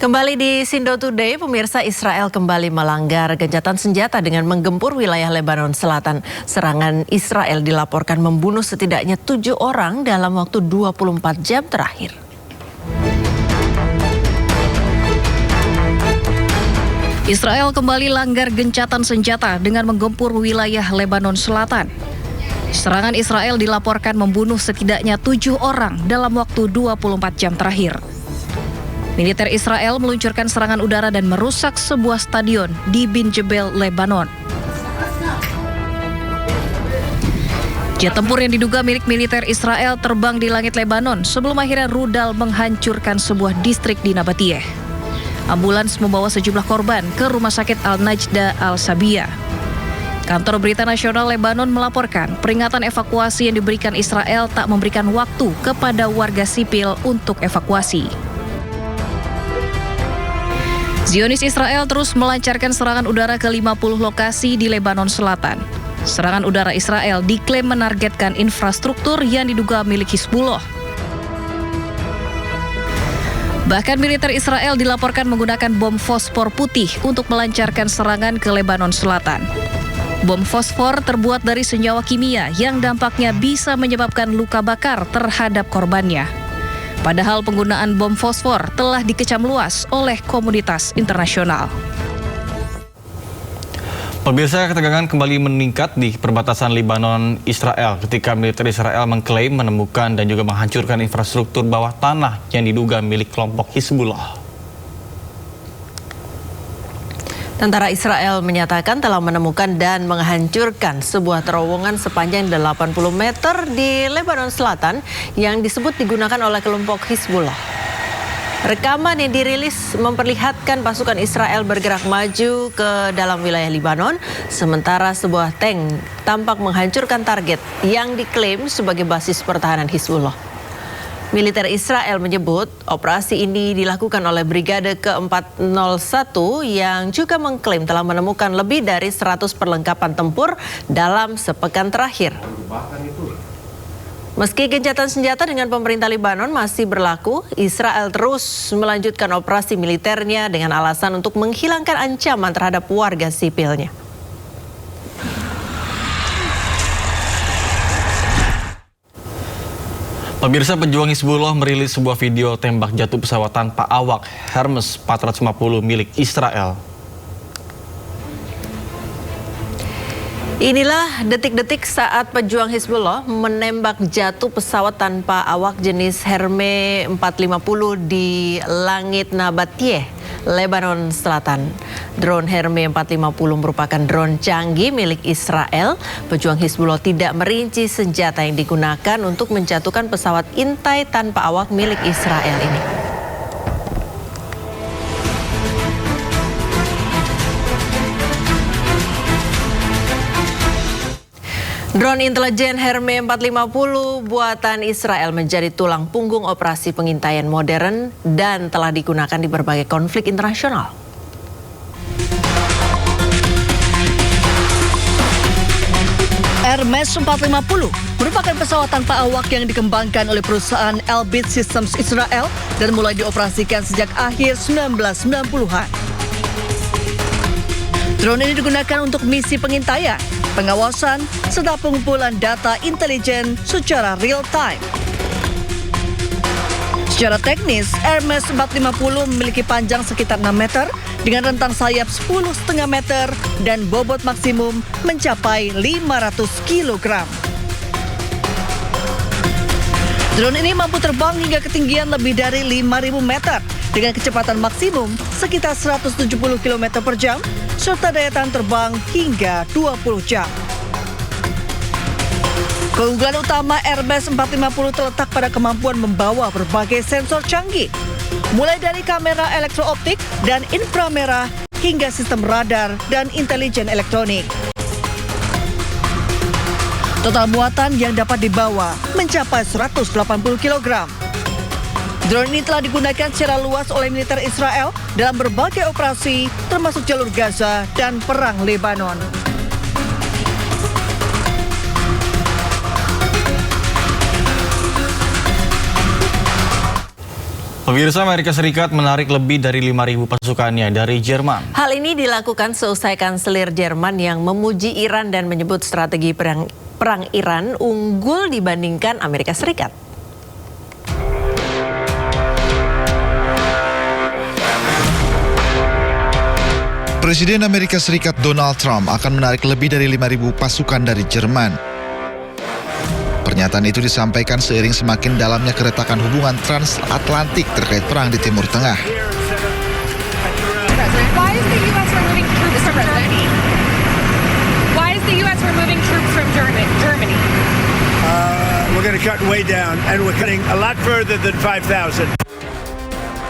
Kembali di Sindo Today, pemirsa, Israel kembali melanggar gencatan senjata dengan menggempur wilayah Lebanon Selatan. Serangan Israel dilaporkan membunuh setidaknya 7 orang dalam waktu 24 jam terakhir. Israel kembali langgar gencatan senjata dengan menggempur wilayah Lebanon Selatan. Serangan Israel dilaporkan membunuh setidaknya 7 orang dalam waktu 24 jam terakhir. Militer Israel meluncurkan serangan udara dan merusak sebuah stadion di Bin Jebel, Lebanon. Jet tempur yang diduga milik militer Israel terbang di langit Lebanon sebelum akhirnya rudal menghancurkan sebuah distrik di Nabatiyeh. Ambulans membawa sejumlah korban ke Rumah Sakit Al-Najda Al-Sabiyah. Kantor Berita Nasional Lebanon melaporkan peringatan evakuasi yang diberikan Israel tak memberikan waktu kepada warga sipil untuk evakuasi. Zionis Israel terus melancarkan serangan udara ke 50 lokasi di Lebanon Selatan. Serangan udara Israel diklaim menargetkan infrastruktur yang diduga milik Hizbullah. Bahkan militer Israel dilaporkan menggunakan bom fosfor putih untuk melancarkan serangan ke Lebanon Selatan. Bom fosfor terbuat dari senyawa kimia yang dampaknya bisa menyebabkan luka bakar terhadap korbannya. Padahal penggunaan bom fosfor telah dikecam luas oleh komunitas internasional. Pemirsa, ketegangan kembali meningkat di perbatasan Lebanon-Israel ketika militer Israel mengklaim menemukan dan juga menghancurkan infrastruktur bawah tanah yang diduga milik kelompok Hizbullah. Tentara Israel menyatakan telah menemukan dan menghancurkan sebuah terowongan sepanjang 80 meter di Lebanon Selatan yang disebut digunakan oleh kelompok Hizbullah. Rekaman yang dirilis memperlihatkan pasukan Israel bergerak maju ke dalam wilayah Lebanon, sementara sebuah tank tampak menghancurkan target yang diklaim sebagai basis pertahanan Hizbullah. Militer Israel menyebut operasi ini dilakukan oleh Brigade ke-401 yang juga mengklaim telah menemukan lebih dari 100 perlengkapan tempur dalam sepekan terakhir. Meski gencatan senjata dengan pemerintah Lebanon masih berlaku, Israel terus melanjutkan operasi militernya dengan alasan untuk menghilangkan ancaman terhadap warga sipilnya. Pemirsa, pejuang Hizbullah merilis sebuah video tembak jatuh pesawat tanpa awak Hermes 450 milik Israel. Inilah detik-detik saat pejuang Hizbullah menembak jatuh pesawat tanpa awak jenis Hermes 450 di langit Nabatiyeh, Lebanon Selatan. Drone Hermes 450 merupakan drone canggih milik Israel. Pejuang Hizbullah tidak merinci senjata yang digunakan untuk menjatuhkan pesawat intai tanpa awak milik Israel ini. Drone intelijen Hermes 450 buatan Israel menjadi tulang punggung operasi pengintaian modern dan telah digunakan di berbagai konflik internasional. Hermes 450 merupakan pesawat tanpa awak yang dikembangkan oleh perusahaan Elbit Systems Israel dan mulai dioperasikan sejak akhir 1990-an. Drone ini digunakan untuk misi pengintaian, pengawasan, serta pengumpulan data intelijen secara real time. Secara teknis, Hermes 450 memiliki panjang sekitar 6 meter dengan rentang sayap 10,5 meter dan bobot maksimum mencapai 500 kg. Drone ini mampu terbang hingga ketinggian lebih dari 5.000 meter dengan kecepatan maksimum sekitar 170 km per jam serta daya tahan terbang hingga 20 jam. Keunggulan utama Hermes 450 terletak pada kemampuan membawa berbagai sensor canggih, mulai dari kamera elektrooptik dan inframerah hingga sistem radar dan intelijen elektronik. Total muatan yang dapat dibawa mencapai 180 kg. Drone ini telah digunakan secara luas oleh militer Israel dalam berbagai operasi, termasuk jalur Gaza dan Perang Lebanon. Pemirsa, Amerika Serikat menarik lebih dari 5.000 pasukannya dari Jerman. Hal ini dilakukan seusai kanselir Jerman yang memuji Iran dan menyebut strategi perang Iran unggul dibandingkan Amerika Serikat. Presiden Amerika Serikat Donald Trump akan menarik lebih dari 5.000 pasukan dari Jerman. Pernyataan itu disampaikan seiring semakin dalamnya keretakan hubungan transatlantik terkait perang di Timur Tengah. Why is the U.S. removing troops from Germany? Why is the U.S. removing troops from Germany? We're going to cut way down, and we're cutting a lot further than 5,000.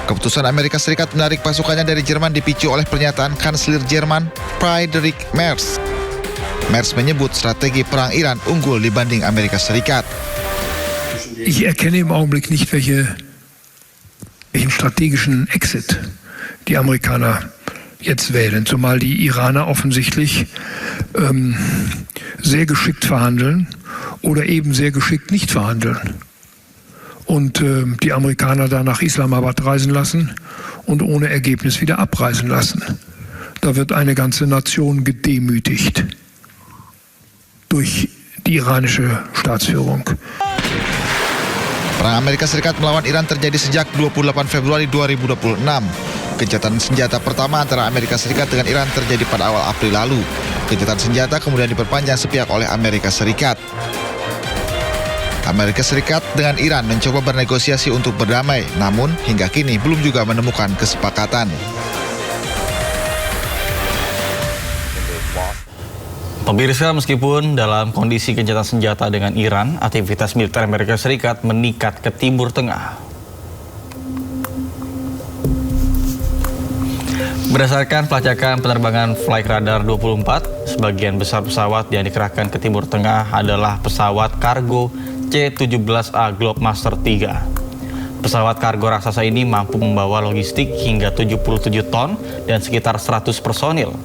Keputusan Amerika Serikat menarik pasukannya dari Jerman dipicu oleh pernyataan kanselir Jerman Friedrich Merz. Merz menyebut strategi perang Iran unggul dibanding Amerika Serikat. Ich erkenne im Augenblick nicht, welchen strategischen Exit die Amerikaner jetzt wählen, zumal die Iraner offensichtlich sehr geschickt verhandeln oder eben sehr geschickt nicht verhandeln. Und die Amerikaner da nach Islamabad reisen lassen und ohne Ergebnis wieder abreisen lassen. Da wird eine ganze Nation gedemütigt durch die iranische Staatsführung. Perang Amerika Serikat melawan Iran terjadi sejak 28 Februari 2026. Gencatan senjata pertama antara Amerika Serikat dengan Iran terjadi pada awal April lalu. Gencatan senjata kemudian diperpanjang sepihak oleh Amerika Serikat. Amerika Serikat dengan Iran mencoba bernegosiasi untuk berdamai, namun hingga kini belum juga menemukan kesepakatan. Pemirsa, meskipun dalam kondisi gencatan senjata dengan Iran, aktivitas militer Amerika Serikat meningkat ke Timur Tengah. Berdasarkan pelacakan penerbangan Flight Radar 24, sebagian besar pesawat yang dikerahkan ke Timur Tengah adalah pesawat kargo C-17A Globemaster III. Pesawat kargo raksasa ini mampu membawa logistik hingga 77 ton dan sekitar 100 personil.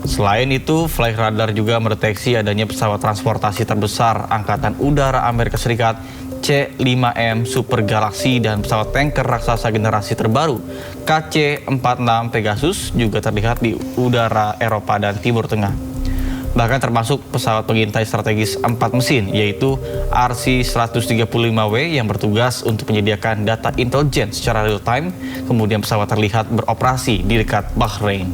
Selain itu, Flight Radar juga mendeteksi adanya pesawat transportasi terbesar Angkatan Udara Amerika Serikat C-5M Super Galaxy dan pesawat tanker raksasa generasi terbaru KC-46 Pegasus juga terlihat di udara Eropa dan Timur Tengah. Bahkan termasuk pesawat pengintai strategis 4 mesin, yaitu RC-135W yang bertugas untuk menyediakan data intelijen secara real time, kemudian pesawat terlihat beroperasi di dekat Bahrain.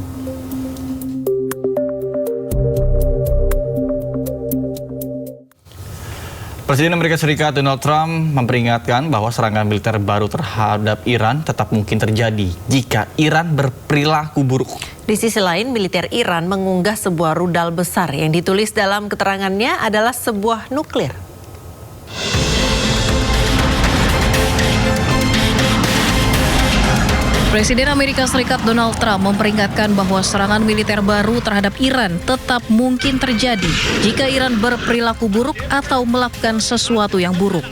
Presiden Amerika Serikat Donald Trump memperingatkan bahwa serangan militer baru terhadap Iran tetap mungkin terjadi jika Iran berperilaku buruk. Di sisi lain, militer Iran mengunggah sebuah rudal besar yang ditulis dalam keterangannya adalah sebuah nuklir. Presiden Amerika Serikat Donald Trump memperingatkan bahwa serangan militer baru terhadap Iran tetap mungkin terjadi jika Iran berperilaku buruk atau melakukan sesuatu yang buruk.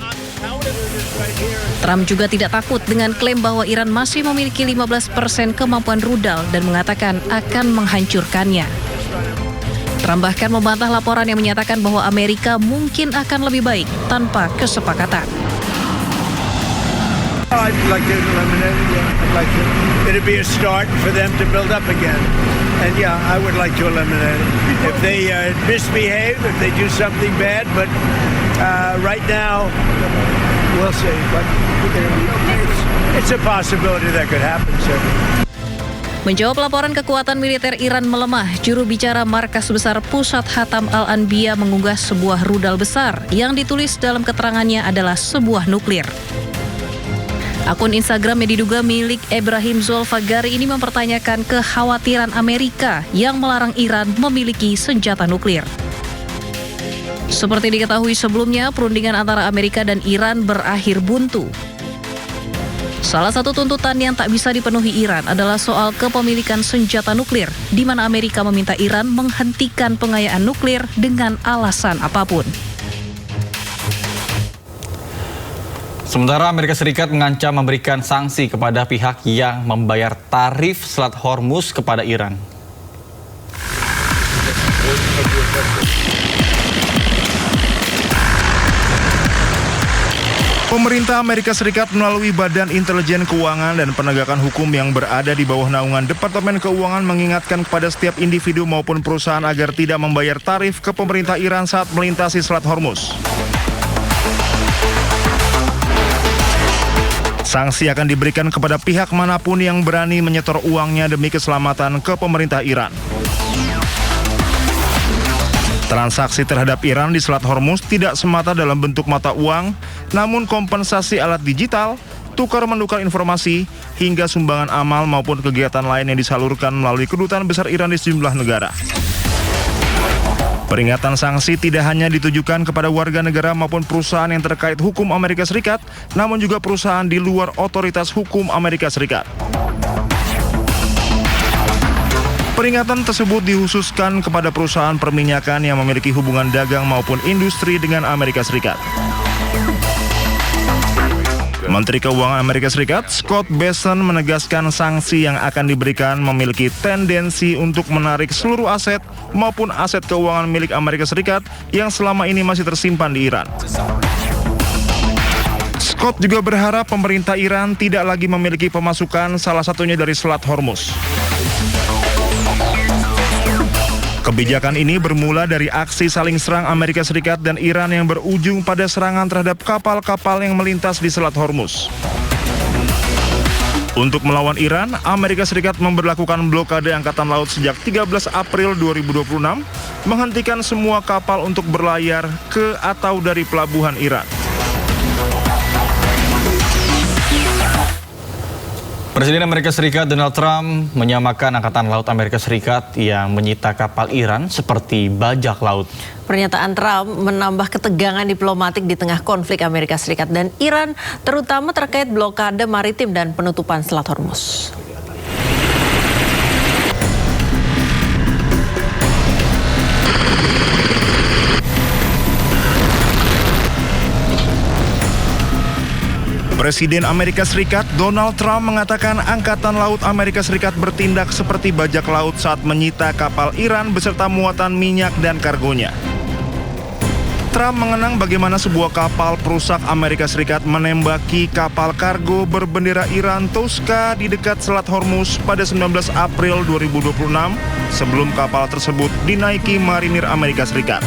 Trump juga tidak takut dengan klaim bahwa Iran masih memiliki 15% kemampuan rudal dan mengatakan akan menghancurkannya. Trump bahkan membantah laporan yang menyatakan bahwa Amerika mungkin akan lebih baik tanpa kesepakatan. I'd like to eliminate it. Yeah, I'd like to. It'd be a start for them to build up again. And yeah, I would like to eliminate it. If they misbehave, if they do something bad, but right now, we'll see. But it's a possibility that could happen, sir. Menjawab laporan kekuatan militer Iran melemah, juru bicara Markas Besar Pusat Hatam Al-Anbiya mengunggah sebuah rudal besar yang ditulis dalam keterangannya adalah sebuah nuklir. Akun Instagram yang diduga milik Ibrahim Zulfagari ini mempertanyakan kekhawatiran Amerika yang melarang Iran memiliki senjata nuklir. Seperti diketahui sebelumnya, perundingan antara Amerika dan Iran berakhir buntu. Salah satu tuntutan yang tak bisa dipenuhi Iran adalah soal kepemilikan senjata nuklir, di mana Amerika meminta Iran menghentikan pengayaan nuklir dengan alasan apapun. Sementara Amerika Serikat mengancam memberikan sanksi kepada pihak yang membayar tarif Selat Hormuz kepada Iran. Pemerintah Amerika Serikat melalui Badan Intelijen Keuangan dan Penegakan Hukum yang berada di bawah naungan Departemen Keuangan mengingatkan kepada setiap individu maupun perusahaan agar tidak membayar tarif ke pemerintah Iran saat melintasi Selat Hormuz. Sanksi akan diberikan kepada pihak manapun yang berani menyetor uangnya demi keselamatan ke pemerintah Iran. Transaksi terhadap Iran di Selat Hormuz tidak semata dalam bentuk mata uang, namun kompensasi alat digital, tukar-menukar informasi, hingga sumbangan amal maupun kegiatan lain yang disalurkan melalui kedutaan besar Iran di sejumlah negara. Peringatan sanksi tidak hanya ditujukan kepada warga negara maupun perusahaan yang terkait hukum Amerika Serikat, namun juga perusahaan di luar otoritas hukum Amerika Serikat. Peringatan tersebut dikhususkan kepada perusahaan perminyakan yang memiliki hubungan dagang maupun industri dengan Amerika Serikat. Menteri Keuangan Amerika Serikat, Scott Bessent, menegaskan sanksi yang akan diberikan memiliki tendensi untuk menarik seluruh aset maupun aset keuangan milik Amerika Serikat yang selama ini masih tersimpan di Iran. Scott juga berharap pemerintah Iran tidak lagi memiliki pemasukan, salah satunya dari Selat Hormuz. Kebijakan ini bermula dari aksi saling serang Amerika Serikat dan Iran yang berujung pada serangan terhadap kapal-kapal yang melintas di Selat Hormuz. Untuk melawan Iran, Amerika Serikat memberlakukan blokade angkatan laut sejak 13 April 2026, menghentikan semua kapal untuk berlayar ke atau dari pelabuhan Iran. Presiden Amerika Serikat Donald Trump menyamakan Angkatan Laut Amerika Serikat yang menyita kapal Iran seperti bajak laut. Pernyataan Trump menambah ketegangan diplomatik di tengah konflik Amerika Serikat dan Iran, terutama terkait blokade maritim dan penutupan Selat Hormuz. Presiden Amerika Serikat Donald Trump mengatakan Angkatan Laut Amerika Serikat bertindak seperti bajak laut saat menyita kapal Iran beserta muatan minyak dan kargonya. Trump mengenang bagaimana sebuah kapal perusak Amerika Serikat menembaki kapal kargo berbendera Iran Tosca di dekat Selat Hormuz pada 19 April 2026 sebelum kapal tersebut dinaiki marinir Amerika Serikat.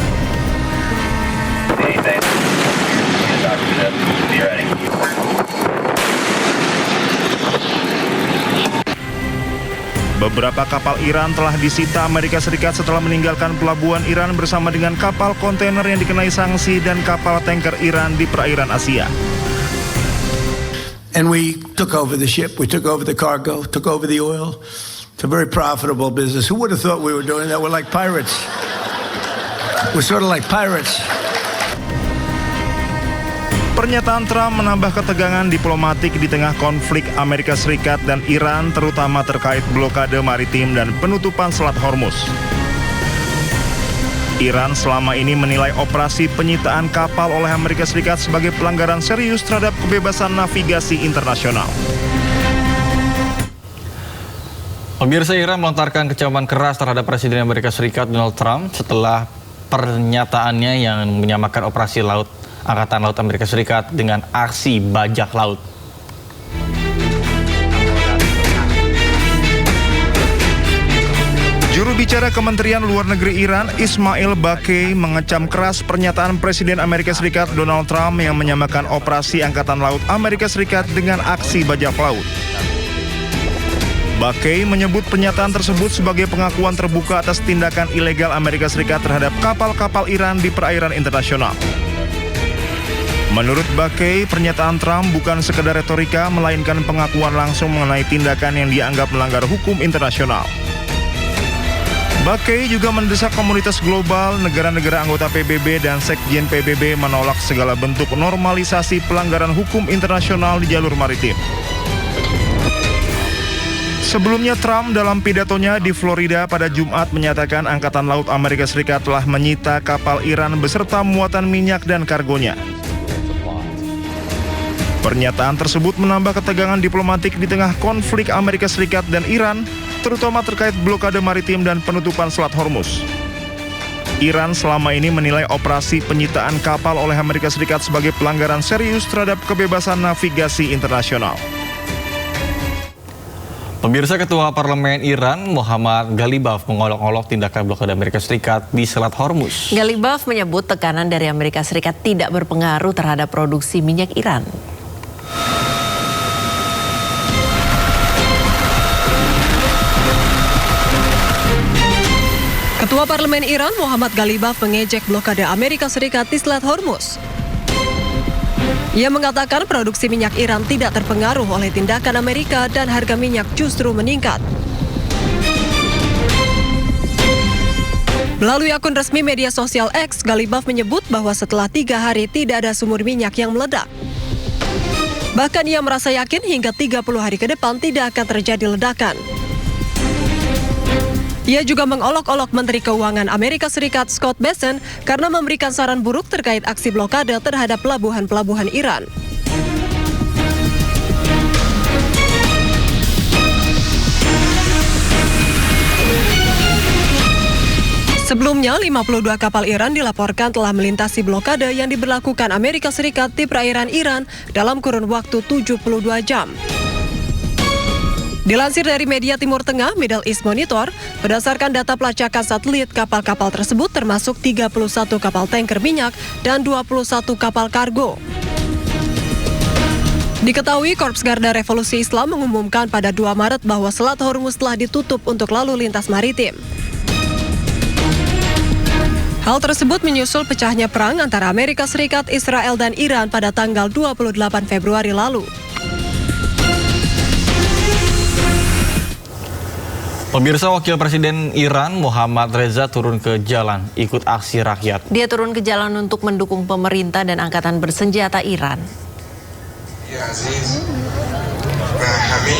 Beberapa kapal Iran telah disita Amerika Serikat setelah meninggalkan pelabuhan Iran bersama dengan kapal kontainer yang dikenai sanksi dan kapal tanker Iran di perairan Asia. And we took over the ship, we took over the cargo, took over the oil. It's a very profitable business. Who would have thought we were doing that? We're like pirates. We're sort of like pirates. Pernyataan Trump menambah ketegangan diplomatik di tengah konflik Amerika Serikat dan Iran, terutama terkait blokade maritim dan penutupan Selat Hormuz. Iran selama ini menilai operasi penyitaan kapal oleh Amerika Serikat sebagai pelanggaran serius terhadap kebebasan navigasi internasional. Pemirsa, Iran melontarkan kecaman keras terhadap Presiden Amerika Serikat Donald Trump setelah pernyataannya yang menyamakan operasi laut Angkatan Laut Amerika Serikat dengan aksi bajak laut. Juru bicara Kementerian Luar Negeri Iran, Ismail Baqi, mengecam keras pernyataan Presiden Amerika Serikat Donald Trump yang menyamakan operasi Angkatan Laut Amerika Serikat dengan aksi bajak laut. Baqi menyebut pernyataan tersebut sebagai pengakuan terbuka atas tindakan ilegal Amerika Serikat terhadap kapal-kapal Iran di perairan internasional. Menurut Baqi, pernyataan Trump bukan sekedar retorika, melainkan pengakuan langsung mengenai tindakan yang dianggap melanggar hukum internasional. Baqi juga mendesak komunitas global, negara-negara anggota PBB dan Sekjen PBB menolak segala bentuk normalisasi pelanggaran hukum internasional di jalur maritim. Sebelumnya, Trump dalam pidatonya di Florida pada Jumat menyatakan Angkatan Laut Amerika Serikat telah menyita kapal Iran beserta muatan minyak dan kargonya. Pernyataan tersebut menambah ketegangan diplomatik di tengah konflik Amerika Serikat dan Iran, terutama terkait blokade maritim dan penutupan Selat Hormuz. Iran selama ini menilai operasi penyitaan kapal oleh Amerika Serikat sebagai pelanggaran serius terhadap kebebasan navigasi internasional. Pemirsa, Ketua Parlemen Iran Muhammad Ghalibaf mengolok-olok tindakan blokade Amerika Serikat di Selat Hormuz. Ghalibaf menyebut tekanan dari Amerika Serikat tidak berpengaruh terhadap produksi minyak Iran. Ketua Parlemen Iran Muhammad Ghalibaf mengejek blokade Amerika Serikat di Selat Hormuz. Ia mengatakan produksi minyak Iran tidak terpengaruh oleh tindakan Amerika dan harga minyak justru meningkat. Melalui akun resmi media sosial X, Ghalibaf menyebut bahwa setelah 3 hari tidak ada sumur minyak yang meledak. Bahkan ia merasa yakin hingga 30 hari ke depan tidak akan terjadi ledakan. Ia juga mengolok-olok Menteri Keuangan Amerika Serikat Scott Bessent karena memberikan saran buruk terkait aksi blokade terhadap pelabuhan-pelabuhan Iran. Sebelumnya, 52 kapal Iran dilaporkan telah melintasi blokade yang diberlakukan Amerika Serikat di perairan Iran dalam kurun waktu 72 jam. Dilansir dari media Timur Tengah, Middle East Monitor, berdasarkan data pelacakan satelit, kapal-kapal tersebut termasuk 31 kapal tanker minyak dan 21 kapal kargo. Diketahui Korps Garda Revolusi Islam mengumumkan pada 2 Maret bahwa Selat Hormuz telah ditutup untuk lalu lintas maritim. Hal tersebut menyusul pecahnya perang antara Amerika Serikat, Israel, dan Iran pada tanggal 28 Februari lalu. Pemirsa, Wakil Presiden Iran Mohammad Reza turun ke jalan ikut aksi rakyat. Dia turun ke jalan untuk mendukung pemerintah dan angkatan bersenjata Iran.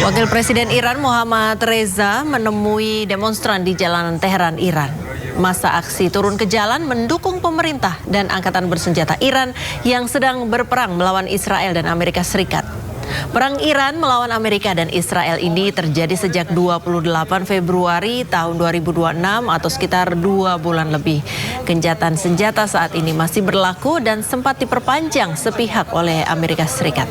Wakil Presiden Iran Mohammad Reza menemui demonstran di jalanan Teheran, Iran. Masa aksi turun ke jalan mendukung pemerintah dan angkatan bersenjata Iran yang sedang berperang melawan Israel dan Amerika Serikat. Perang Iran melawan Amerika dan Israel ini terjadi sejak 28 Februari tahun 2026 atau sekitar 2 bulan lebih. Gencatan senjata saat ini masih berlaku dan sempat diperpanjang sepihak oleh Amerika Serikat.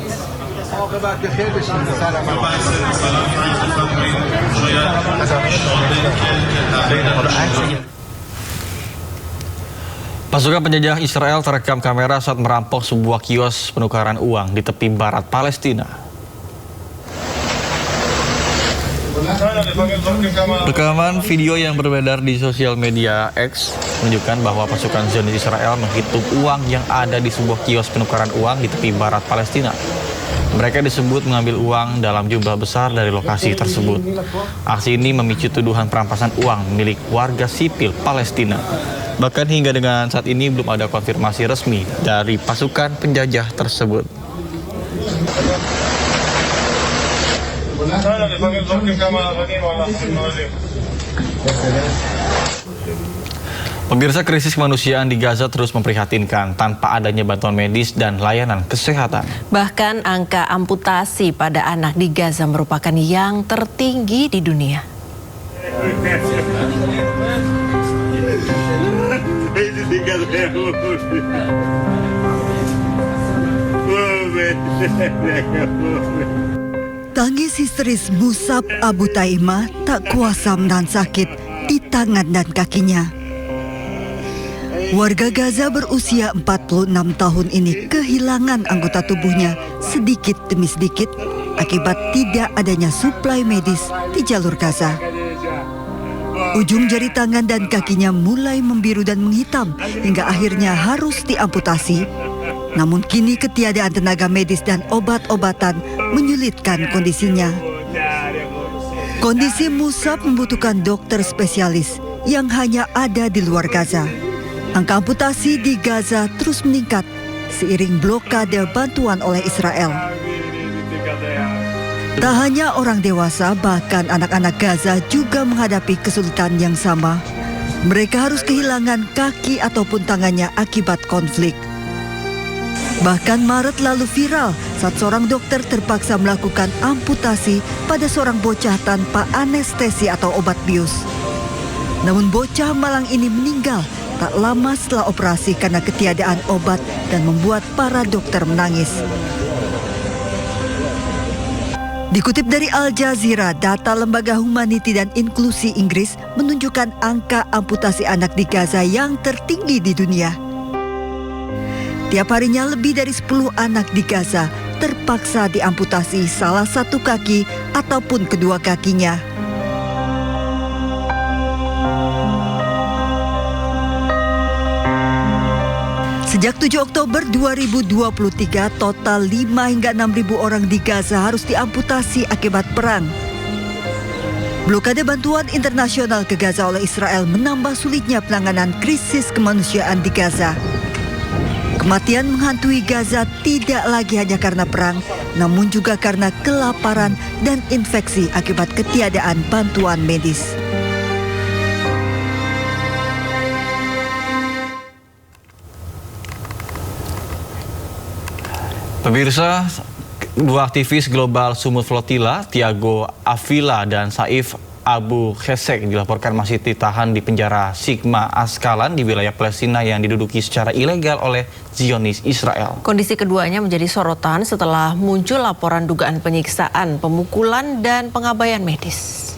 Pasukan penjajah Israel terekam kamera saat merampok sebuah kios penukaran uang di tepi barat Palestina. Rekaman video yang beredar di sosial media X menunjukkan bahwa pasukan Zionis Israel menghitung uang yang ada di sebuah kios penukaran uang di tepi barat Palestina. Mereka disebut mengambil uang dalam jumlah besar dari lokasi tersebut. Aksi ini memicu tuduhan perampasan uang milik warga sipil Palestina. Bahkan hingga dengan saat ini belum ada konfirmasi resmi dari pasukan penjajah tersebut. Pemirsa, krisis kemanusiaan di Gaza terus memprihatinkan tanpa adanya bantuan medis dan layanan kesehatan. Bahkan angka amputasi pada anak di Gaza merupakan yang tertinggi di dunia. Tangis histeris Musab Abu Taimah tak kuasa menahan sakit di tangan dan kakinya. Warga Gaza berusia 46 tahun ini kehilangan anggota tubuhnya sedikit demi sedikit akibat tidak adanya suplai medis di jalur Gaza. Ujung jari tangan dan kakinya mulai membiru dan menghitam hingga akhirnya harus diamputasi. Namun kini ketiadaan tenaga medis dan obat-obatan menyulitkan kondisinya. Kondisi Musab membutuhkan dokter spesialis yang hanya ada di luar Gaza. Angka amputasi di Gaza terus meningkat seiring blokade bantuan oleh Israel. Tak hanya orang dewasa, bahkan anak-anak Gaza juga menghadapi kesulitan yang sama. Mereka harus kehilangan kaki ataupun tangannya akibat konflik. Bahkan Maret lalu viral saat seorang dokter terpaksa melakukan amputasi pada seorang bocah tanpa anestesi atau obat bius. Namun bocah malang ini meninggal tak lama setelah operasi karena ketiadaan obat dan membuat para dokter menangis. Dikutip dari Al Jazeera, data Lembaga Humaniti dan Inklusi Inggris menunjukkan angka amputasi anak di Gaza yang tertinggi di dunia. Tiap harinya lebih dari 10 anak di Gaza terpaksa diamputasi salah satu kaki ataupun kedua kakinya. Sejak 7 Oktober 2023, total 5 hingga 6.000 orang di Gaza harus diamputasi akibat perang. Blokade bantuan internasional ke Gaza oleh Israel menambah sulitnya penanganan krisis kemanusiaan di Gaza. Kematian menghantui Gaza tidak lagi hanya karena perang, namun juga karena kelaparan dan infeksi akibat ketiadaan bantuan medis. Pemirsa, dua aktivis global Sumut Flotilla, Thiago Avila dan Saif Abu Kheshek dilaporkan masih ditahan di penjara Sigma Askalan di wilayah Palestina yang diduduki secara ilegal oleh Zionis Israel. Kondisi keduanya menjadi sorotan setelah muncul laporan dugaan penyiksaan, pemukulan, dan pengabaian medis.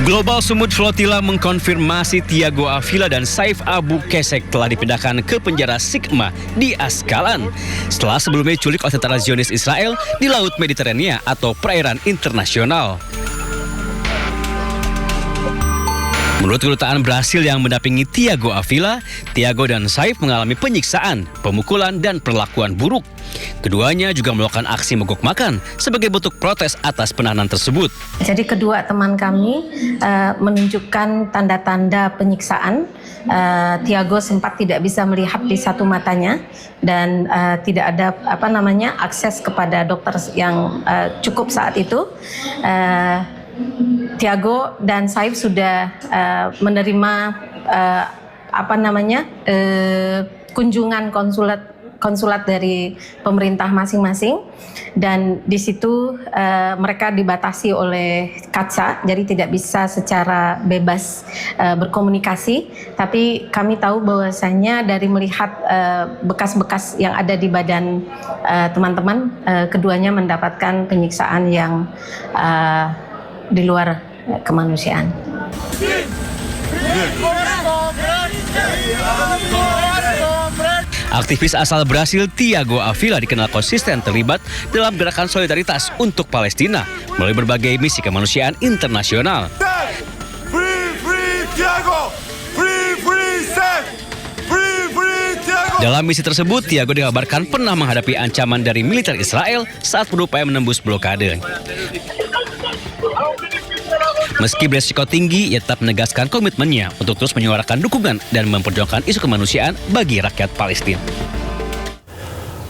Global Sumut Flotilla mengkonfirmasi Thiago Avila dan Saif Abu Kheshek telah dipindahkan ke penjara Sigma di Askalan setelah sebelumnya diculik oleh tentara Zionis Israel di Laut Mediterania atau perairan internasional. Menurut kedutaan Brasil yang mendampingi Thiago Avila, Thiago dan Saif mengalami penyiksaan, pemukulan, dan perlakuan buruk. Keduanya juga melakukan aksi mogok makan sebagai bentuk protes atas penahanan tersebut. Jadi kedua teman kami menunjukkan tanda-tanda penyiksaan. Thiago sempat tidak bisa melihat di satu matanya dan tidak ada akses kepada dokter yang cukup saat itu. Thiago dan Saif sudah menerima kunjungan konsulat dari pemerintah masing-masing, dan di situ mereka dibatasi oleh kaca, jadi tidak bisa secara bebas berkomunikasi. Tapi kami tahu bahwasanya dari melihat bekas-bekas yang ada di badan teman-teman, keduanya mendapatkan penyiksaan yang di luar kemanusiaan. Aktivis asal Brasil Thiago Avila dikenal konsisten terlibat dalam gerakan solidaritas untuk Palestina melalui berbagai misi kemanusiaan internasional. Dalam misi tersebut, Thiago dikabarkan pernah menghadapi ancaman dari militer Israel saat berupaya menembus blokade. Meski beresiko tinggi, ia tetap menegaskan komitmennya untuk terus menyuarakan dukungan dan memperjuangkan isu kemanusiaan bagi rakyat Palestina.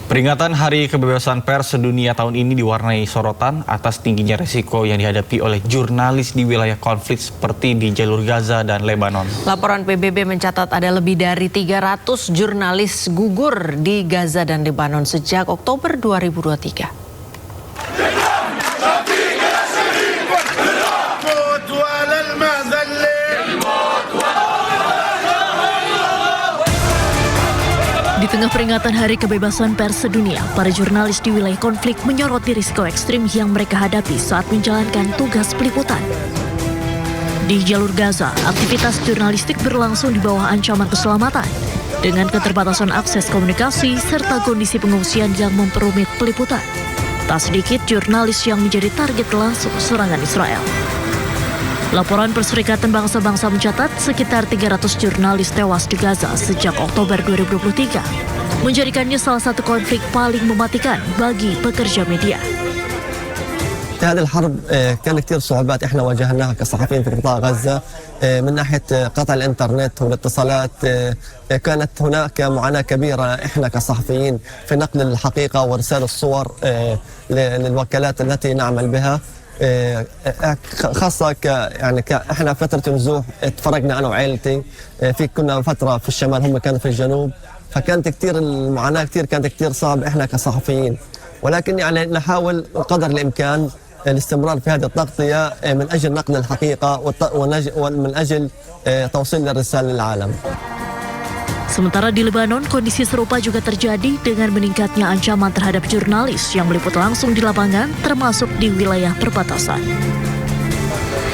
Peringatan Hari Kebebasan Pers Sedunia tahun ini diwarnai sorotan atas tingginya resiko yang dihadapi oleh jurnalis di wilayah konflik seperti di jalur Gaza dan Lebanon. Laporan PBB mencatat ada lebih dari 300 jurnalis gugur di Gaza dan Lebanon sejak Oktober 2023. Di tengah peringatan Hari Kebebasan Pers Sedunia, para jurnalis di wilayah konflik menyoroti risiko ekstrim yang mereka hadapi saat menjalankan tugas peliputan. Di jalur Gaza, aktivitas jurnalistik berlangsung di bawah ancaman keselamatan, dengan keterbatasan akses komunikasi serta kondisi pengungsian yang memperumit peliputan. Tak sedikit jurnalis yang menjadi target langsung serangan Israel. Laporan Perserikatan Bangsa-Bangsa mencatat sekitar 300 jurnalis tewas di Gaza sejak Oktober 2023, menjadikannya salah satu konflik paling mematikan bagi pekerja media. في هذه الحرب كان كثير صعوبات احنا واجهناها كصحفيين في قطاع غزة من ناحية قطع الانترنت والاتصالات. كانت هناك معاناة كبيرة احنا كصحفيين في نقل الحقيقة وارسال الصور للوكالات التي نعمل بها. خاصة احنا فترة نزوح تفرقنا انا وعائلتي، كنا فترة في الشمال هم كانوا في الجنوب، فكانت كثير المعاناة كانت كثير صعبة احنا كصحفيين، ولكن نحاول قدر الامكان الاستمرار في هذه التغطية من أجل نقل الحقيقة ومن أجل توصيل الرسالة للعالم. Sementara di Lebanon, kondisi serupa juga terjadi dengan meningkatnya ancaman terhadap jurnalis yang meliput langsung di lapangan, termasuk di wilayah perbatasan.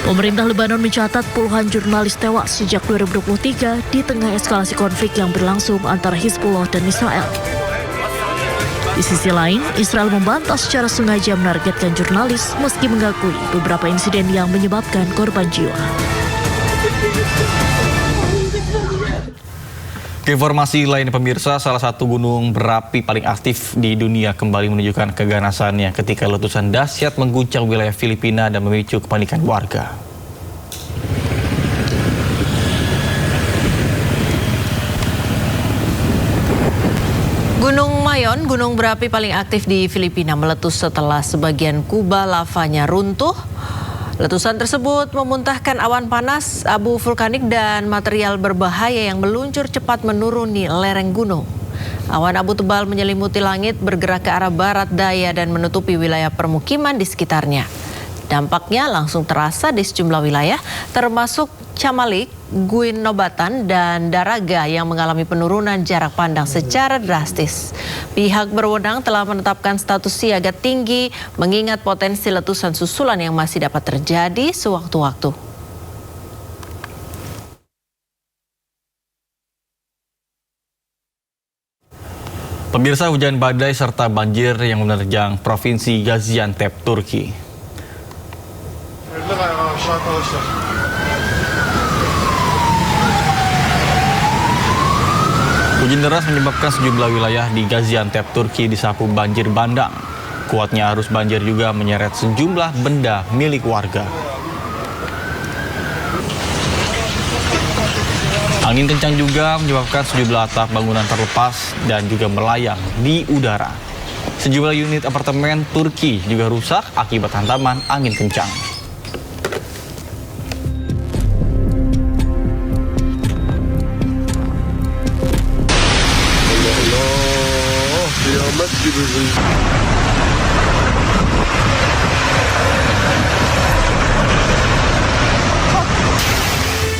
Pemerintah Lebanon mencatat puluhan jurnalis tewas sejak 2023 di tengah eskalasi konflik yang berlangsung antara Hizbullah dan Israel. Di sisi lain, Israel membantah secara sengaja menargetkan jurnalis meski mengakui beberapa insiden yang menyebabkan korban jiwa. Informasi lain pemirsa, salah satu gunung berapi paling aktif di dunia kembali menunjukkan keganasannya ketika letusan dahsyat mengguncang wilayah Filipina dan memicu kepanikan warga. Gunung Mayon, gunung berapi paling aktif di Filipina, meletus setelah sebagian kubah lavanya runtuh. Letusan tersebut memuntahkan awan panas, abu vulkanik dan material berbahaya yang meluncur cepat menuruni lereng gunung. Awan abu tebal menyelimuti langit, bergerak ke arah barat daya dan menutupi wilayah permukiman di sekitarnya. Dampaknya langsung terasa di sejumlah wilayah, termasuk Camalik, Guinobatan, dan Daraga yang mengalami penurunan jarak pandang secara drastis. Pihak berwenang telah menetapkan status siaga tinggi mengingat potensi letusan susulan yang masih dapat terjadi sewaktu-waktu. Pemirsa, hujan badai serta banjir yang menerjang Provinsi Gaziantep, Turki. Hujan deras menyebabkan sejumlah wilayah di Gaziantep, Turki disapu banjir bandang. Kuatnya arus banjir juga menyeret sejumlah benda milik warga. Angin kencang juga menyebabkan sejumlah atap bangunan terlepas dan juga melayang di udara. Sejumlah unit apartemen Turki juga rusak akibat hantaman angin kencang. Allah, ya masjidul